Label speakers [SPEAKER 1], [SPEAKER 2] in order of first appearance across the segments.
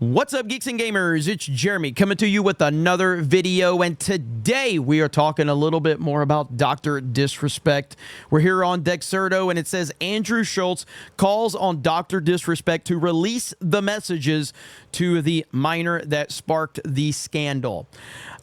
[SPEAKER 1] What's up, Geeks and Gamers? It's Jeremy coming to you with another video, and today we are talking a little bit more about Dr. Disrespect. We're here on Dexerto, and it says Andrew Schulz calls on Dr. Disrespect to release the messages to the minor that sparked the scandal.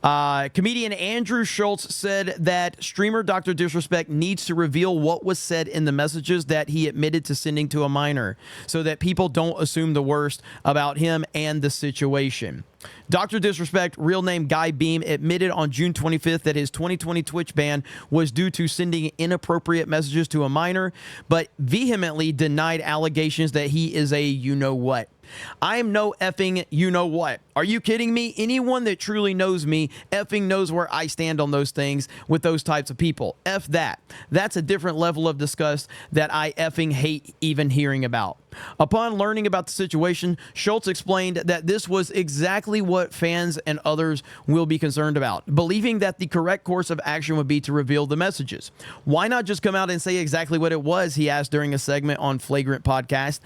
[SPEAKER 1] Comedian Andrew Schulz said that streamer Dr. Disrespect needs to reveal what was said in the messages that he admitted to sending to a minor so that people don't assume the worst about him and the situation. Dr. Disrespect, real name Guy Beam, admitted on June 25th that his 2020 Twitch ban was due to sending inappropriate messages to a minor, but vehemently denied allegations that he is a you-know-what. I am no effing you-know-what. Are you kidding me? Anyone that truly knows me effing knows where I stand on those things with those types of people. F that. That's a different level of disgust that I effing hate even hearing about. Upon learning about the situation, Schulz explained that this was exactly what fans and others will be concerned about, believing that the correct course of action would be to reveal the messages. Why not just come out and say exactly what it was, he asked during a segment on Flagrant Podcast.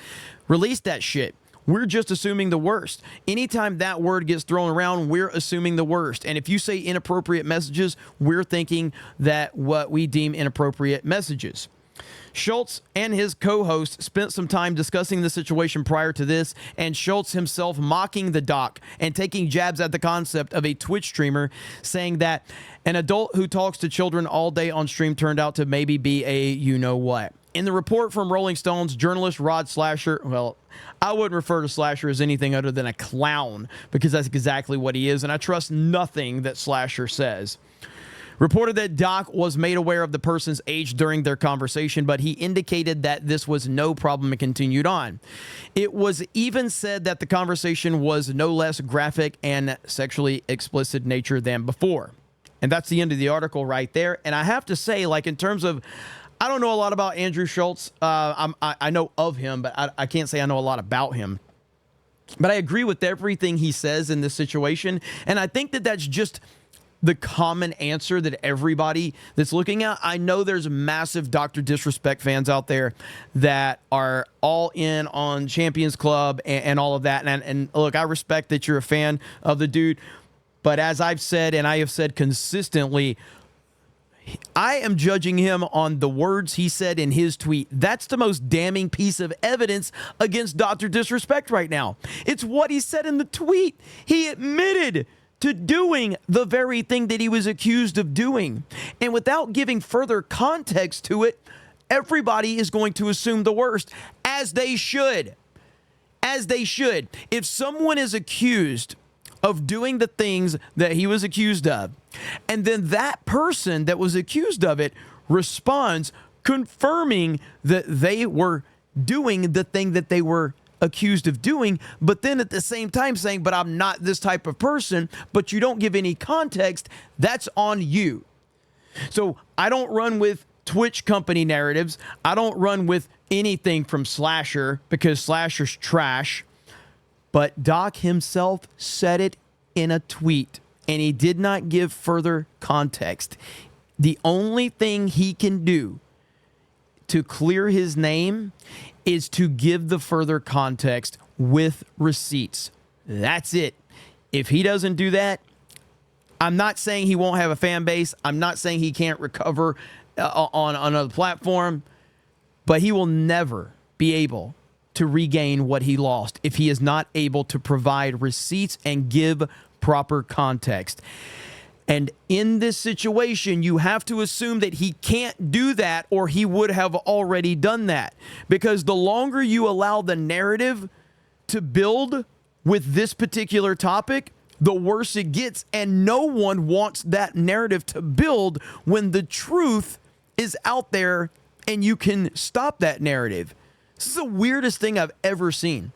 [SPEAKER 1] Release that shit. We're just assuming the worst. Anytime that word gets thrown around, we're assuming the worst. And if you say inappropriate messages, we're thinking that what we deem inappropriate messages. Schulz and his co-host spent some time discussing the situation prior to this, and Schulz himself mocking the doc and taking jabs at the concept of a Twitch streamer, saying that an adult who talks to children all day on stream turned out to maybe be a you-know-what. In the report from Rolling Stone's journalist Rod Slasher, well, I wouldn't refer to Slasher as anything other than a clown, because that's exactly what he is, and I trust nothing that Slasher says. Reported that Doc was made aware of the person's age during their conversation, but he indicated that this was no problem and continued on. It was even said that the conversation was no less graphic and sexually explicit nature than before. And that's the end of the article right there. And I have to say, like, in terms of, I don't know a lot about Andrew Schulz. I know of him, but I can't say I know a lot about him. But I agree with everything he says in this situation. And I think that that's just the common answer that everybody that's looking at. I know there's massive Dr. Disrespect fans out there that are all in on Champions Club and all of that. And look, I respect that you're a fan of the dude. But as I've said, and I have said consistently, I am judging him on the words he said in his tweet. That's the most damning piece of evidence against Dr. Disrespect right now. It's what he said in the tweet. He admitted to doing the very thing that he was accused of doing. And without giving further context to it, everybody is going to assume the worst, as they should. As they should. If someone is accused of doing the things that he was accused of, and then that person that was accused of it responds confirming that they were doing the thing that they were accused of doing, but then at the same time saying, but I'm not this type of person, but you don't give any context, that's on you. So I don't run with Twitch company narratives. I don't run with anything from Slasher, because Slasher's trash. But Doc himself said it in a tweet, and he did not give further context. The only thing he can do to clear his name is to give the further context with receipts. That's it. If he doesn't do that, I'm not saying he won't have a fan base. I'm not saying he can't recover on another platform, but he will never be able to regain what he lost if he is not able to provide receipts and give proper context. And in this situation, you have to assume that he can't do that, or he would have already done that. Because the longer you allow the narrative to build with this particular topic, the worse it gets. And no one wants that narrative to build when the truth is out there and you can stop that narrative. This is the weirdest thing I've ever seen.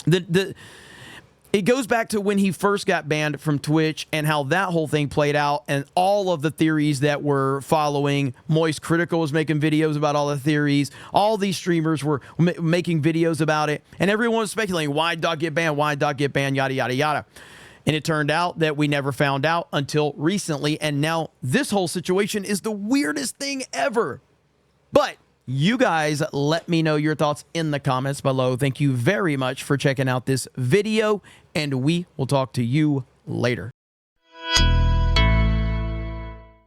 [SPEAKER 1] It goes back to when he first got banned from Twitch and how that whole thing played out, and all of the theories that were following. Moist Critical was making videos about all the theories. All these streamers were making videos about it, and everyone was speculating, why did Doc get banned? Why did Doc get banned? Yada, yada, yada. And it turned out that we never found out until recently, and now this whole situation is the weirdest thing ever. But You guys let me know your thoughts in the comments below. Thank you very much for checking out this video, and we will talk to you later.